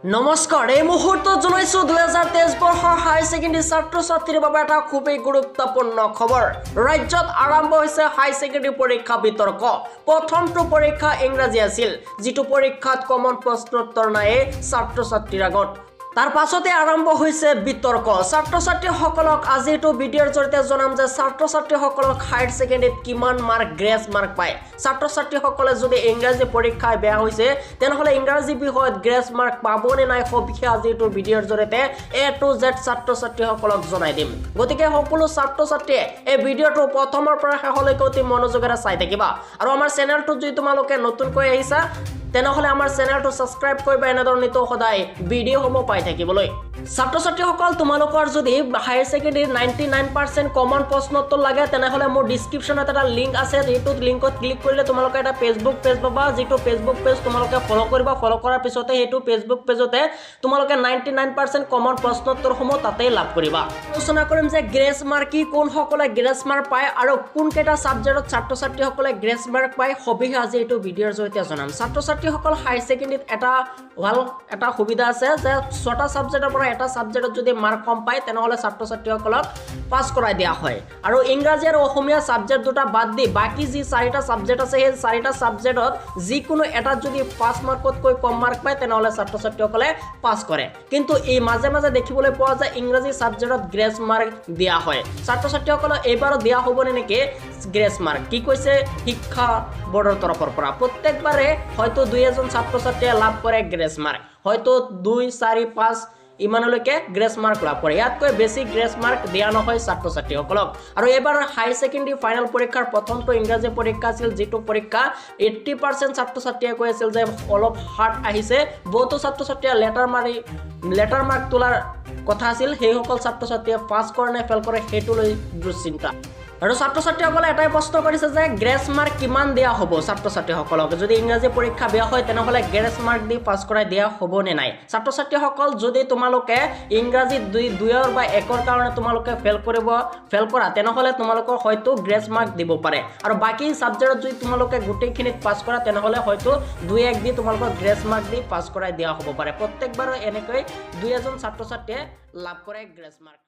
নমস্কাৰ এই মুহূৰ্তত জনাইছো 2023 বৰ্ষৰ হাই সেকেন্ডাৰী ছাত্ৰ ছাত্ৰীৰ বাবে এটা খুবেই গুৰুত্বপূৰ্ণ খবৰ ৰাজ্যত আৰম্ভ হৈছে হাই সেকেন্ডাৰী পৰীক্ষা বিতৰ্ক প্ৰথমটো পৰীক্ষা ইংৰাজী আছিল যিটো পৰীক্ষাত কমন প্ৰশ্নোত্তৰ নাই ছাত্ৰ ছাত্ৰীৰ আগত তাৰ পাছতে আৰম্ভ হৈছে বিতৰ্ক ছাত্ৰ ছাত্ৰীসকলক আজি এইটো ভিডিঅ'ৰ জৰিয়তে জনাম যে ছাত্ৰ ছাত্ৰীসকলক হায়াৰ সেকেন্ডাৰীত কিমান মাৰ্ক গ্ৰেছ মাৰ্ক পায় ছাত্ৰ ছাত্ৰীসকলে যদি ইংৰাজী পৰীক্ষায় বেয়া হৈছে তেনেহলে ইংৰাজী বিষয়ত গ্ৰেছ মাৰ্ক পাবনে নাই সবিশেষ আজি এইটো ভিডিঅ'ৰ জৰিয়তে A to Z ছাত্ৰ ছাত্ৰীসকলক জনাই দিম গতিকে সকলো ছাত্ৰ ছাত্ৰীয়ে এই ভিডিঅ'টো প্ৰথমৰ পৰা শেষলৈকে অতি মনোযোগেৰে চাই থাকিবা আৰু আমাৰ চেনেলটো যদি তোমালোকে নতুনকৈ আহিছা তেনেহলে আমাৰ চেনেলটো সাবস্ক্ৰাইব কৰিবা এনেধৰণে তো সদায় ভিডিঅ'সমূহ পাই থাকিবলৈ ছাত্ৰ ছাত্ৰীসকল তোমালোকৰ যদি হায়াৰ সেকেন্ডাৰী 99% কমন প্ৰশ্নোত্তৰ লাগে তেনেহলে মোৰ ডেসক্ৰিপচনত এটা লিংক আছে এইটো লিংকত ক্লিক কৰিলে তোমালোকে এটা ফেসবুক পেজ পাবা যেটো ফেসবুক পেজ তোমালোকে ফলো কৰিবা ফলো কৰাৰ পিছতে হেতু ফেসবুক পেজতে তোমালোকে 99% কমন প্ৰশ্নোত্তৰসমূহ তাতে লাভ কৰিবা আলোচনা কৰিম যে গ্ৰেছ মাৰ্ক কি কোন সকলে গ্ৰেছ মাৰ্ক পায় আৰু কোন কেটা সাবজেক্টত ছাত্ৰ ছাত্ৰীসকলে গ্ৰেছ মাৰ্ক পায় সবিশেষ আজি এইটো ভিডিঅ'ৰ জৰিয়তে জনাম ছাত্ৰ ছাত্ৰীসকল হাই সেকেন্ডাৰীত এটা সুবিধা আছে যে 6টা সাবজেক্টৰ পৰা এটা সাবজেক্টত যদি মাৰ্ক কম পায় তেনেহলে ছাত্ৰ ছাত্ৰীসকলক পাস কৰাই দিয়া হয় আৰু ইংৰাজী আৰু অসমীয়া সাবজেক্ট দুটা বাদ দি বাকি যি 4টা সাবজেক্ট আছে সেই 4টা সাবজেক্টত যিকোনো এটা যদি 5 মাৰ্কতকৈ কম মাৰ্ক পায় তেনেহলে ছাত্ৰ ছাত্ৰীসকলে পাস কৰে কিন্তু এই মাজে মাজে দেখিবলৈ পোৱা যায় ইংৰাজী সাবজেক্টত গ্ৰেছ মাৰ্ক দিয়া হয় ছাত্ৰ ছাত্ৰীসকলক এইবাৰ দিয়া হ'বনে নেকি গ্ৰেছ মাৰ্ক কি কৈছে শিক্ষা বোৰ্ডৰ তৰফৰ পৰা প্ৰত্যেকবাৰে হয়তো দুই এজন ছাত্ৰ ছাত্ৰীয়ে লাভ কৰে গ্ৰেছ মাৰ্ক হয়তো 2 4 5 ইমানলৈকে গ্ৰেছ মাৰ্ক লাভ কৰে ইয়াতকৈ বেছি গ্ৰেছ মাৰ্ক দিয়া নহয় ছাত্ৰ ছাত্ৰীসকলক আৰু এবাৰ হাই সেকেন্ডাৰী ফাইনেল পৰীক্ষাৰ প্ৰথমটো ইংৰাজী পৰীক্ষা আছিল যেটো পৰীক্ষা 80% ছাত্ৰ ছাত্ৰীয়ে কৈ আছিল যে অলপ হাৰ্ড আহিছে বহুতো ছাত্ৰ ছাত্ৰীয়ে লেটাৰ মাৰ্ক তোলাৰ কথা আছিল সেই সকল ছাত্ৰ ছাত্ৰীয়ে পাস কৰে নে ফেল কৰে হেতু লৈ দুশ্চিন্তা আৰু ছাত্ৰ ছাত্ৰীসকলে এটাই প্ৰশ্ন কৰিছে যে গ্ৰেছ মাৰ্ক কিমান দিয়া হ'ব ছাত্ৰ ছাত্ৰীসকলক যদি ইংৰাজী পৰীক্ষা বেয়া হয় তেনেহলে গ্ৰেছ মাৰ্ক দি পাস কৰাই দিয়া হ'ব নে নাই ছাত্ৰ ছাত্ৰীসকল যদি তোমালোকে ইংৰাজী 2 বা 1ৰ কাৰণে তোমালোকে ফেল কৰা তেনেহলে তোমালোকৰ হয়তো গ্ৰেছ মাৰ্ক দিব পাৰে আৰু বাকি সাবজেক্টত যদি তোমালোকে গোটেইখিনিত পাস কৰা তেনেহলে হয়তো 2-1 দি তোমালোকৰ গ্ৰেছ মাৰ্ক দি পাস কৰাই দিয়া হ'ব পাৰে প্ৰত্যেকবাৰ এনেকৈ দুই এজন ছাত্ৰ ছাত্ৰীয়ে লাভ কৰে গ্ৰেছ মাৰ্ক